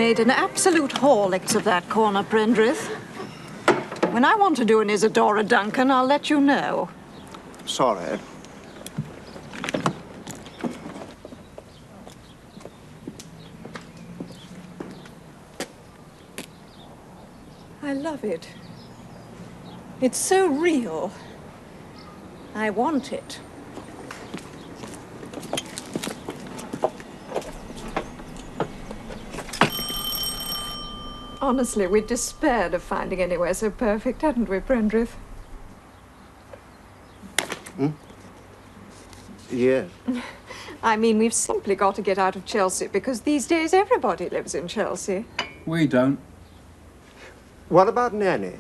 made an absolute Horlicks of that corner, Prendrith. When I want to do an Isadora Duncan, I'll let you know. Sorry. I love it. It's so real. I want it. Honestly, we despaired of finding anywhere so perfect, hadn't we, Prendrith? Yes. I mean, we've simply got to get out of Chelsea because these days everybody lives in Chelsea. We don't. What about Nanny?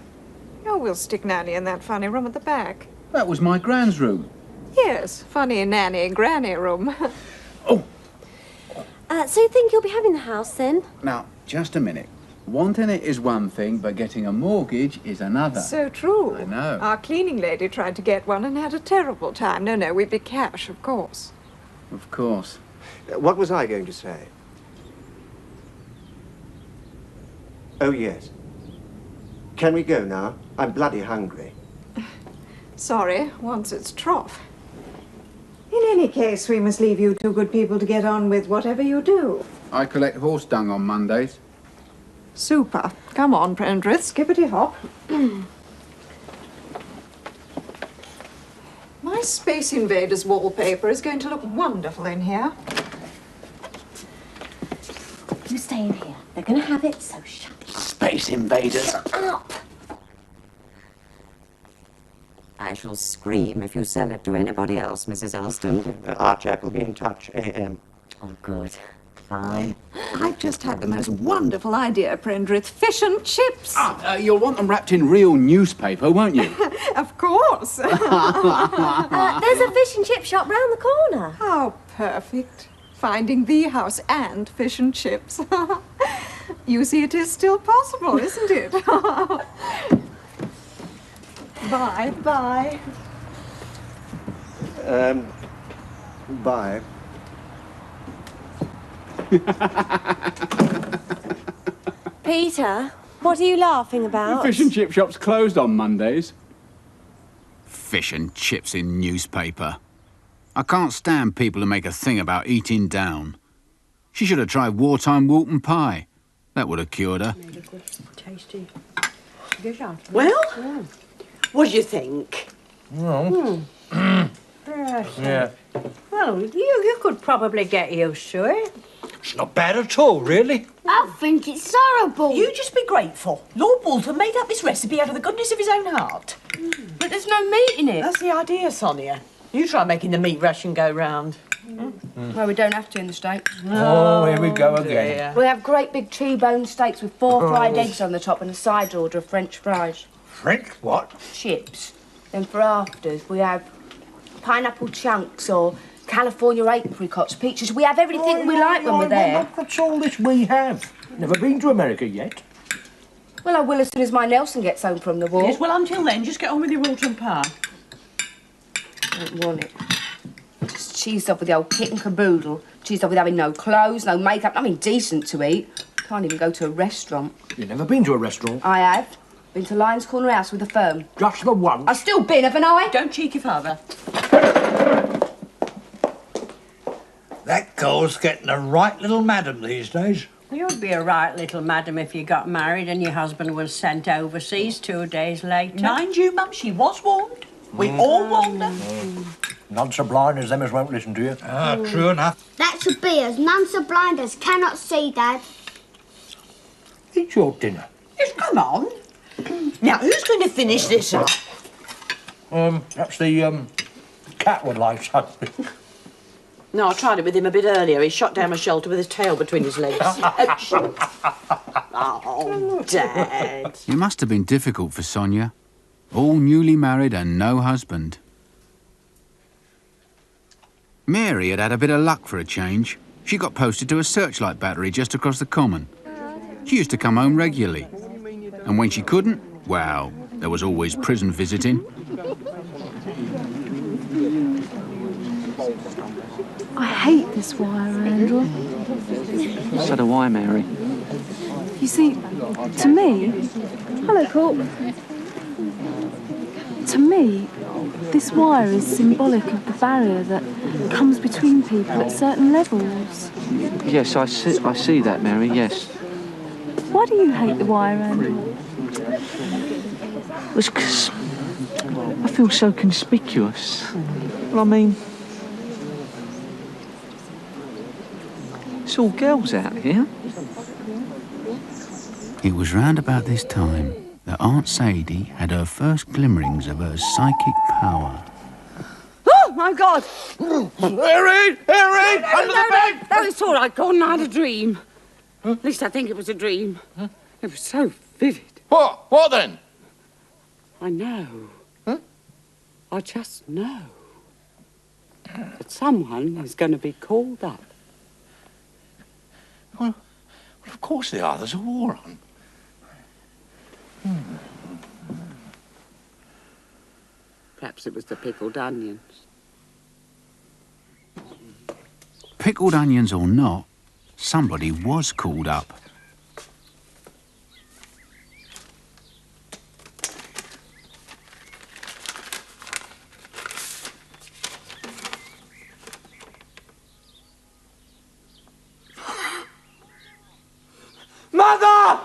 Oh, we'll stick Nanny in that funny room at the back. That was my gran's room. Yes, funny nanny granny room. Oh! So you think you'll be having the house then? Now, just a minute. Wanting it is one thing, but getting a mortgage is another. So true. I know. Our cleaning lady tried to get one and had a terrible time. No, we'd be cash, of course. Of course. What was I going to say? Oh, yes. Can we go now? I'm bloody hungry. Sorry, once it's trough. In any case, we must leave you two good people to get on with whatever you do. I collect horse dung on Mondays. Super. Come on, Prendrith, skippity hop. My Space Invaders wallpaper is going to look wonderful in here. You stay in here. They're going to have it, so shut Space Invaders. up. I shall scream if you sell it to anybody else, Mrs. Alston. Our chap will be in touch, A.M. Oh, good. Fine. I've just had the most wonderful idea, Prendrith. Fish and chips. You'll want them wrapped in real newspaper, won't you? Of course. There's a fish and chip shop round the corner. How perfect. Finding the house and fish and chips. You see, it is still possible, isn't it? Bye. Bye. Bye. Peter, what are you laughing about? The fish and chip shop's closed on Mondays. Fish and chips in newspaper. I can't stand people who make a thing about eating down. She should have tried wartime Walton pie. That would have cured her. Tasty. Well, what do you think? Well, Yeah. Well, you could probably get used to it. it's not bad at all, really. I think it's horrible. You just be grateful. Lord Walton made up this recipe out of the goodness of his own heart. But there's no meat in it. That's the idea, Sonia. You try making the meat ration go round. Well, we don't have to in the States. Oh, here we go again. dear. We have great big T-bone steaks with 4 fried eggs on the top and a side order of French fries. French what? Chips. Then for afters, we have pineapple chunks or California apricots, peaches. We have everything we like when we're there. What's all this we have? Never been to America yet. Well, I will as soon as my Nelson gets home from the war. Yes, well, until then, just get on with your Walton pie. I don't want it. Just cheesed off with the old kit and caboodle. Cheesed off with having no clothes, no makeup, nothing decent to eat. Can't even go to a restaurant. You've never been to a restaurant? I have. Been to Lyons Corner House with the firm. Just the once? I've still been, haven't I? Don't cheek your father. That girl's getting a right little madam these days. You'd be a right little madam if you got married and your husband was sent overseas 2 days later. Mind you, Mum, she was warned. We all warned her. None so blind as them as won't listen to you. Ah, true enough. That should be as none so blind as cannot see, Dad. Eat your dinner. Yes, come on. Now, who's going to finish this up? Perhaps the cat would like something. No, I tried it with him a bit earlier. He shot down my shelter with his tail between his legs. Oh, Dad. It must have been difficult for Sonia. All newly married and no husband. Mary had had a bit of luck for a change. She got posted to a searchlight battery just across the common. She used to come home regularly. And when she couldn't, well, there was always prison visiting. I hate this wire, Andrew. So do I, Mary. You see, to me... Hello, Corp. To me, this wire is symbolic of the barrier that comes between people at certain levels. Yes, I see that, Mary, yes. Why do you hate the wire, Randall? It's because I feel so conspicuous. Well, I mean, it's all girls out here. It was round about this time that Aunt Sadie had her first glimmerings of her psychic power. Oh, my God! Harry! Harry! Under the bed! No, it's all right, Gordon. I had a dream. At least I think it was a dream. It was so vivid. What? What then? I know. I just know that someone is going to be called up. Well, of course they are. There's a war on. Perhaps it was the pickled onions. Pickled onions or not, somebody was called up. Mother!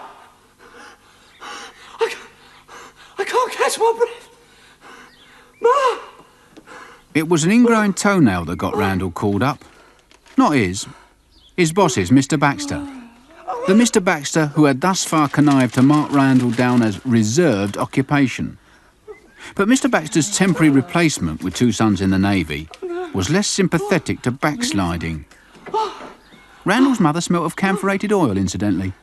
I can't catch my breath. Ma! It was an ingrown toenail that got Randall called up. Not his boss's, Mr. Baxter. The Mr. Baxter who had thus far connived to mark Randall down as reserved occupation. But Mr. Baxter's temporary replacement with 2 sons in the Navy was less sympathetic to backsliding. Randall's mother smelt of camphorated oil, incidentally.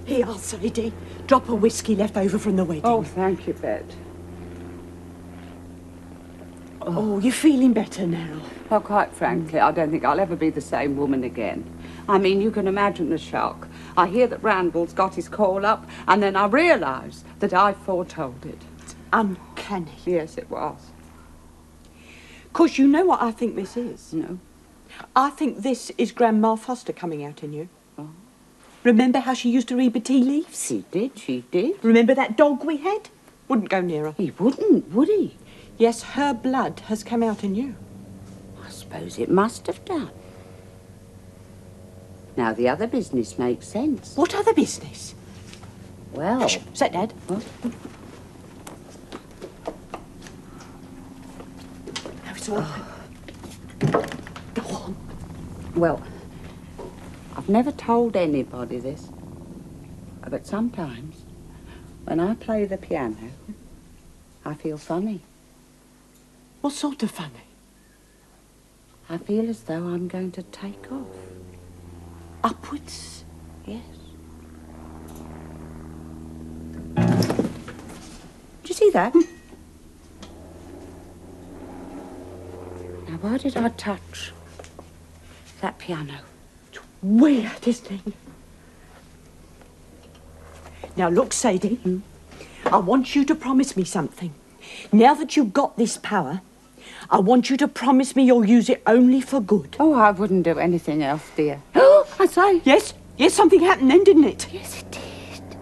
Here, Sadie. Drop of whiskey left over from the wedding. Oh, thank you, Bet. Oh, you're feeling better now? Well, quite frankly, I don't think I'll ever be the same woman again. I mean, you can imagine the shock. I hear that Randall's got his call up, and then I realise that I foretold it. It's uncanny. Yes, it was. 'Cause you know what I think this is? No. I think this is Grandma Foster coming out in you. Oh. Remember how she used to read the tea leaves? She did. Remember that dog we had? Wouldn't go near her. He wouldn't, would he? Yes, her blood has come out in you. I suppose it must have done. Now, the other business makes sense. What other business? Well... Shh, is that Dad? What? No, it's all right. Go on. Well, I've never told anybody this, but sometimes when I play the piano, I feel funny. What sort of funny? I feel as though I'm going to take off. Upwards? Yes. Do you see that? Now, why did I touch that piano? It's weird, isn't it? Now, look, Sadie. I want you to promise me something. Now that you've got this power, I want you to promise me you'll use it only for good. Oh, I wouldn't do anything else, dear. Oh, I say. Yes, something happened then, didn't it? Yes, it did.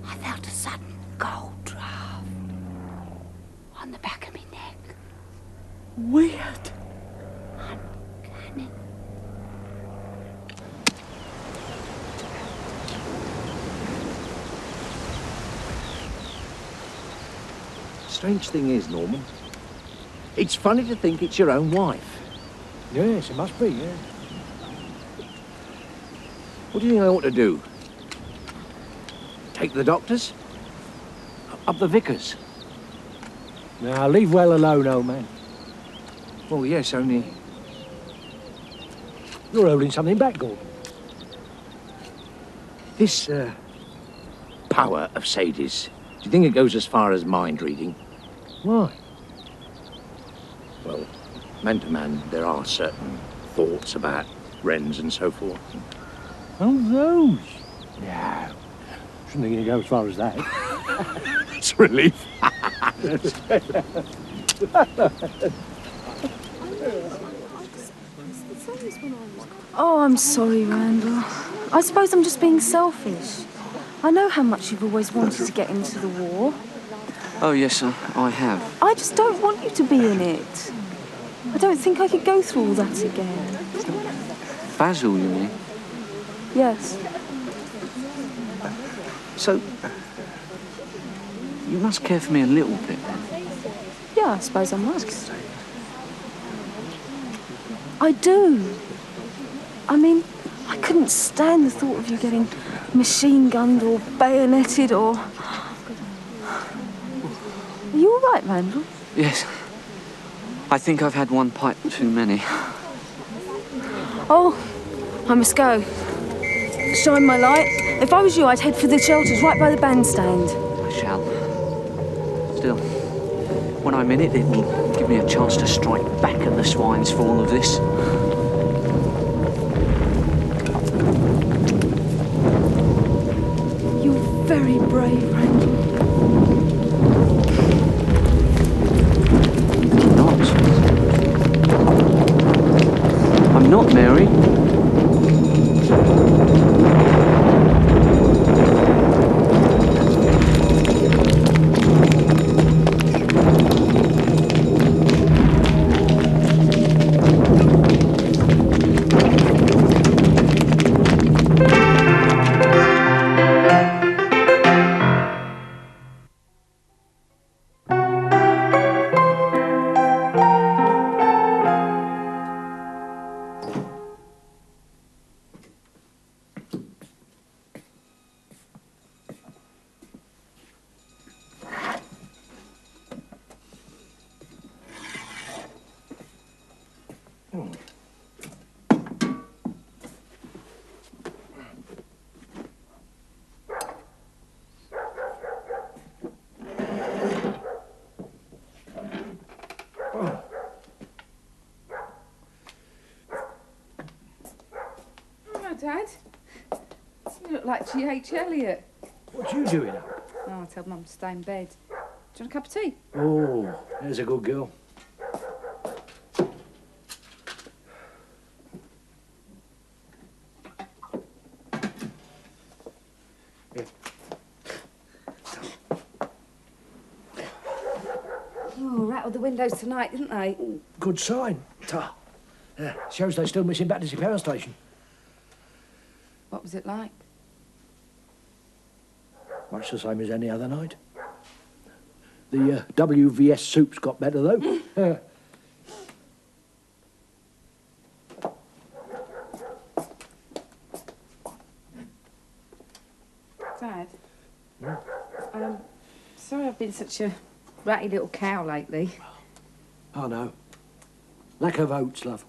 I felt a sudden cold draft on the back of my neck. Weird. Uncanny. Strange thing is, Norman, it's funny to think it's your own wife. Yes, it must be, yeah. What do you think I ought to do? Take the doctors? Up the vicar's? Now, leave well alone, old man. Well, yes, only... You're holding something back, Gordon. This, power of Sadie's, do you think it goes as far as mind reading? Why? Well, man to man, there are certain thoughts about Wrens and so forth. Oh, those? No. Shouldn't think it go as far as that. It's a relief. Oh, I'm sorry, Randall. I suppose I'm just being selfish. I know how much you've always wanted to get into the war. Oh, yes, I have. I just don't want you to be in it. I don't think I could go through all that again. Basil, you mean? Yes. So, you must care for me a little bit. Yeah, I suppose I must. I do. I mean, I couldn't stand the thought of you getting machine gunned or bayoneted or... Are you all right, Randall? Yes. I think I've had one pipe too many. Oh, I must go. Shine my light. If I was you, I'd head for the shelters right by the bandstand. I shall. Still, when I'm in it, it will give me a chance to strike back at the swines for all of this. You're very brave, Randall. I'm not, Mary. Dad. You look like G.H. Eliot. What you doing up? Oh, I told Mum to stay in bed. Do you want a cup of tea? Oh, there's a good girl. Oh, rattled the windows tonight, didn't they? Good sign. Ta. Shows they're still missing Battersea Power Station. What was it like? Much the same as any other night. The WVS soup's got better, though. Dad? Sorry I've been such a ratty little cow lately. I know. Lack of oats, love.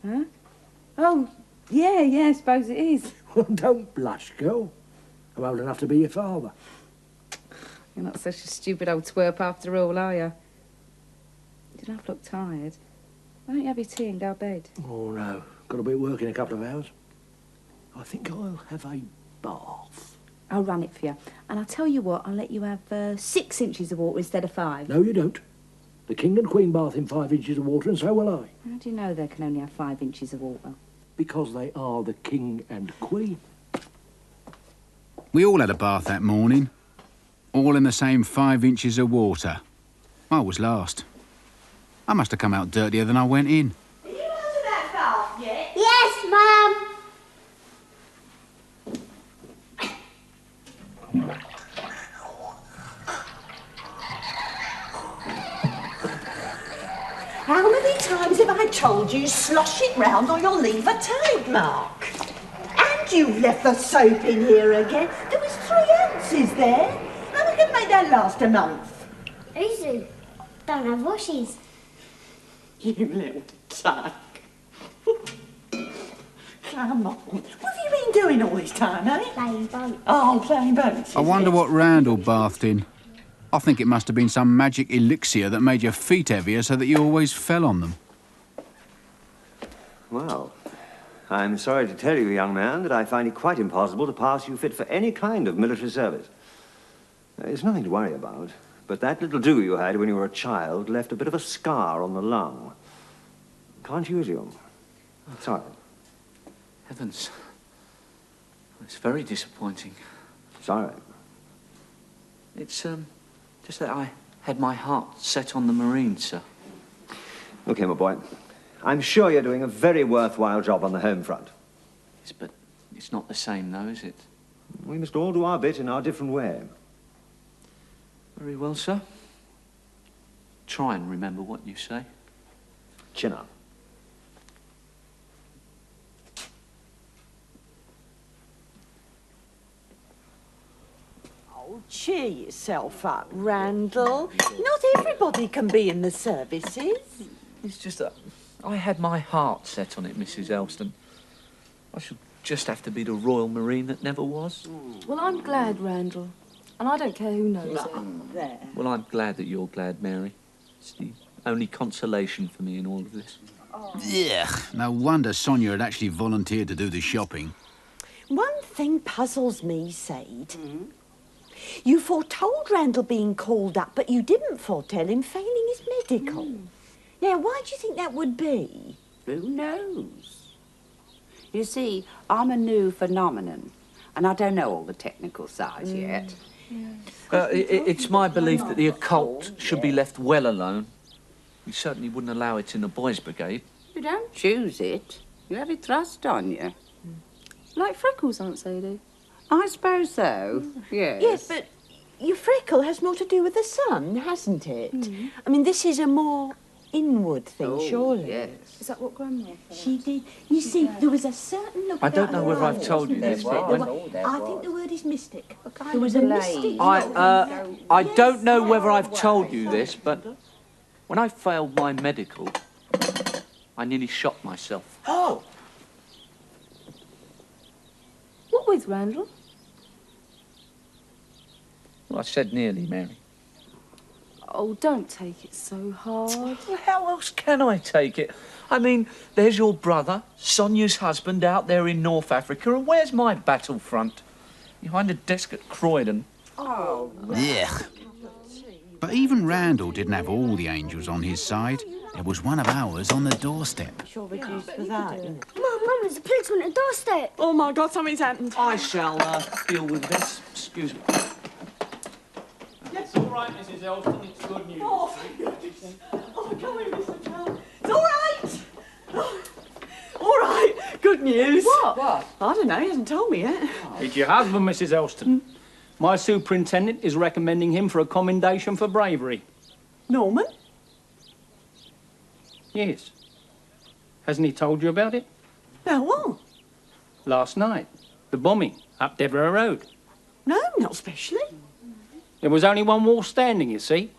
Huh? Oh, yeah, I suppose it is. Well, don't blush, girl. I'm old enough to be your father. You're not such a stupid old twerp after all, are you? You don't look tired. Why don't you have your tea and go to bed? Oh, no. Got to be at work in a couple of hours. I think I'll have a bath. I'll run it for you. And I'll tell you what, I'll let you have 6 inches of water instead of 5. No, you don't. The King and Queen bath in 5 inches of water, and so will I. How do you know they can only have 5 inches of water? Because they are the King and Queen. We all had a bath that morning. All in the same 5 inches of water. I was last. I must have come out dirtier than I went in. Are you out of that bath yet? Yes, Mum. How many times have I told you slosh it round or you'll leave a tag mark? And you've left the soap in here again. There was 3 ounces there. How we can make that last a month? Easy. Don't have washes. You little tug. Come on. What have you been doing all this time, eh? Playing boat. Oh, playing boats. I wonder what Randall bathed in. I think it must have been some magic elixir that made your feet heavier so that you always fell on them. Well, I'm sorry to tell you, young man, that I find it quite impossible to pass you fit for any kind of military service. It's nothing to worry about, but that little do you had when you were a child left a bit of a scar on the lung. Can't use you. Sorry. Heavens. It's very disappointing. Sorry. It's, just that I had my heart set on the Marines, sir. Look here, my boy. I'm sure you're doing a very worthwhile job on the home front. Yes, but it's not the same, though, is it? We must all do our bit in our different way. Very well, sir. Try and remember what you say. Chin up. Oh, cheer yourself up, Randall. Not everybody can be in the services. It's just that I had my heart set on it, Mrs. Elston. I should just have to be the Royal Marine that never was. Well, I'm glad, Randall. And I don't care who knows it. There. Well, I'm glad that you're glad, Mary. It's the only consolation for me in all of this. Yeah, no wonder Sonia had actually volunteered to do the shopping. One thing puzzles me, Sade. You foretold Randall being called up, but you didn't foretell him failing his medical. Now, why do you think that would be? Who knows? You see, I'm a new phenomenon, and I don't know all the technical sides yet. It's my belief that the occult should be left well alone. We certainly wouldn't allow it in the boys' brigade. You don't choose it. You have it thrust on you. Like freckles, Aunt Sadie. I suppose so, yes. Yes, but your freckle has more to do with the sun, hasn't it? I mean, this is a more inward thing, surely. Yes. Is that what Grandma said? She did. You see, there was a certain look I don't about know her whether I've eyes, told you wasn't this, there? but when... I think the word is mystic. There was a mystic. I don't know whether I've told you this, but when I failed my medical, I nearly shot myself. Oh! What with, Randall? Well, I said nearly, Mary. Oh, don't take it so hard. Well, how else can I take it? I mean, there's your brother, Sonia's husband, out there in North Africa, and where's my battlefront? Behind a desk at Croydon. Oh, Yeah. But even Randall didn't have all the angels on his side. There was one of ours on the doorstep. Sure reduced for that. Mum, there's a policeman at the doorstep. Oh, my God, something's happened. I shall deal with this. Excuse me. It's all right, Mrs. Elston. It's good news. Oh, goodness. Oh, come in, Mr. Town. It's all right. Oh, all right. Good news. What? I don't know. He hasn't told me yet. Did your husband, Mrs. Elston? My superintendent is recommending him for a commendation for bravery. Norman? Yes. Hasn't he told you about it? No, what? Last night. The bombing up Devereux Road. No, not specially. There was only one wall standing, you see.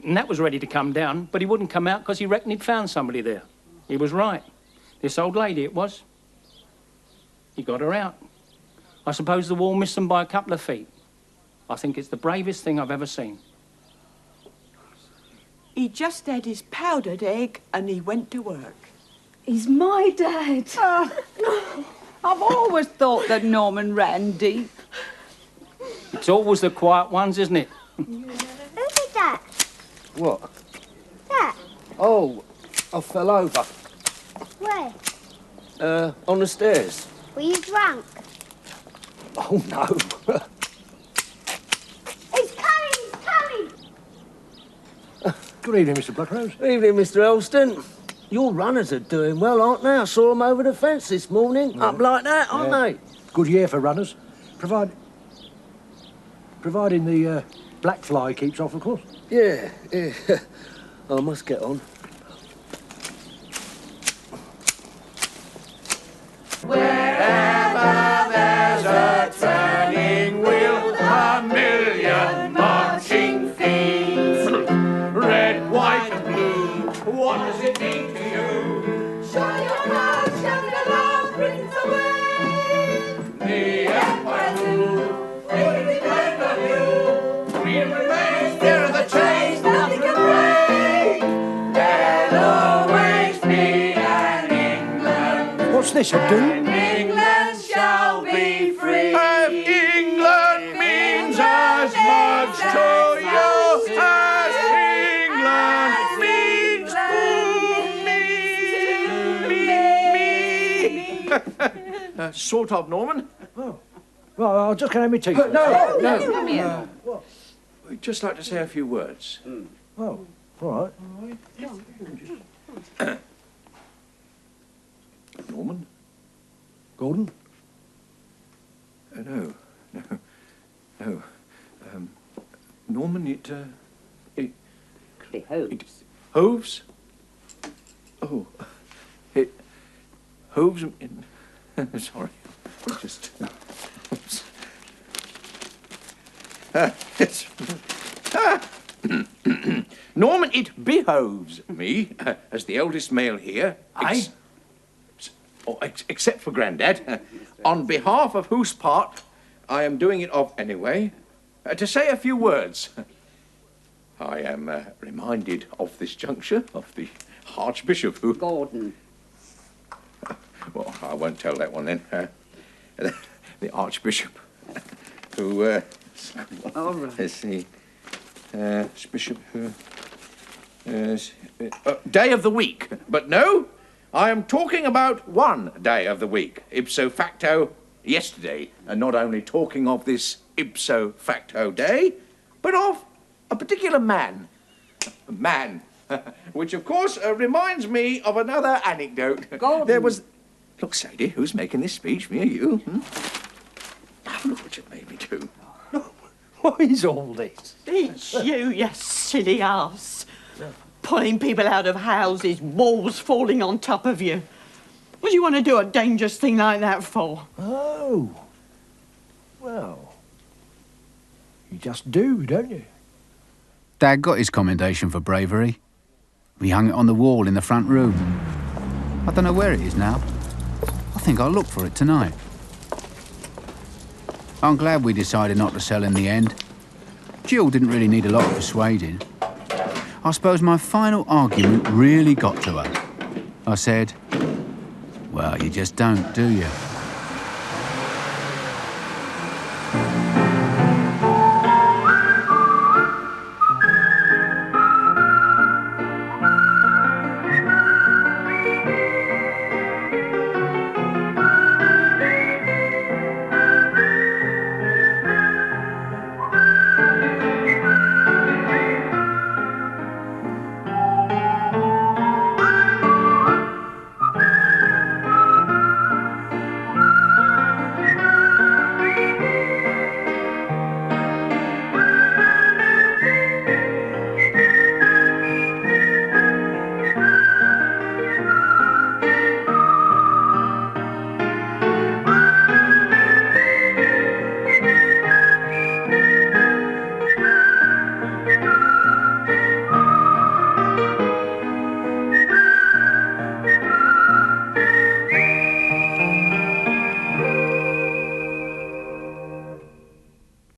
And that was ready to come down, but he wouldn't come out because he reckoned he'd found somebody there. He was right. This old lady it was. He got her out. I suppose the wall missed them by a couple of feet. I think it's the bravest thing I've ever seen. He just had his powdered egg and he went to work. He's my dad. I've always thought that Norman ran deep. It's always the quiet ones, isn't it? Who did that? What? That? Oh, I fell over. Where? On the stairs. Were you drunk? Oh, no. He's coming! He's coming! Good evening, Mr. Blackrose. Evening, Mr. Elston. Your runners are doing well, aren't they? I saw them over the fence this morning. Up like that, aren't they? Good year for runners. Providing the black fly keeps off, of course. Yeah. I must get on. Wherever there's a turning wheel, a million marching feet. Red, white, and blue, what does it mean to you? Show your love, show your love, brings away the Empire's rule. We depend on you. Freedom remains, fear of the change, nothing can break. There'll always be an England. What's this, Abdul? England shall be free. England means as much to you Sort of, Norman. Oh. Well, I'll just have my tea. No. Come here. We'd just like to say a few words. Oh, all right. Norman? Gordon? No. Norman, it Hoves? Oh, it Hoves. Sorry, just. Yes. Norman, it behoves me, as the eldest male here, except for Grandad, on behalf of whose part I am doing it of anyway, to say a few words. I am reminded of this juncture of the Archbishop who... Gordon. Well, I won't tell that one then. The Archbishop who... All right. Let's see. Bishop who... day of the week. But no, I am talking about one day of the week. Ipso facto, yesterday. And not only talking of this ipso facto day, but of a particular man. Which, of course, reminds me of another anecdote. Gordon. There was... Look, Sadie, who's making this speech? Me or you? Oh, look what you made me do. What is all this? It's you silly ass. Pulling people out of houses, walls falling on top of you. What do you want to do a dangerous thing like that for? Oh. Well, you just do, don't you? Dad got his commendation for bravery. We hung it on the wall in the front room. I don't know where it is now. I think I'll look for it tonight. I'm glad we decided not to sell in the end. Jill didn't really need a lot of persuading. I suppose my final argument really got to her. I said, well, you just don't, do you?